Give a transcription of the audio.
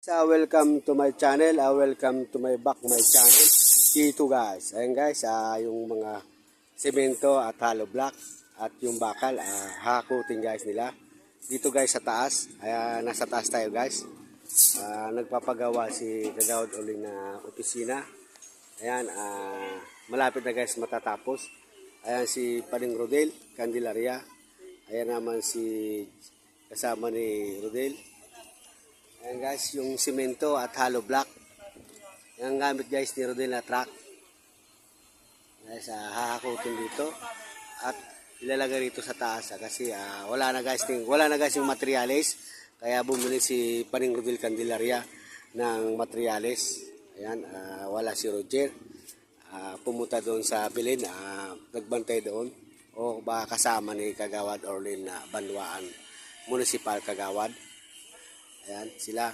Welcome to my channel, welcome to my channel. Dito guys, ayan guys, yung mga semento at hollow block at yung bakal, hakutin guys nila. Dito guys sa taas, nasa taas tayo guys. Nagpapagawa si Kagawad Orlin na opisina. Ayan, malapit na guys matatapos. Ayan si Paring Rodel Candelaria. Ayan naman si kasama ni Rodel. Ayan guys, yung simento at hollow block. Yung gamit guys ni Rodel na truck. Guys, hahakutin dito at ilalagay rito sa taas kasi wala na guys yung materials. Kaya bumili si Paring Rodel Candelaria ng materials. Ayan, wala si Roger. Pumunta doon sa Bilin, nagbantay doon o baka kasama ni Kagawad Orlin na Banwaan Municipal Kagawad. Ayan sila.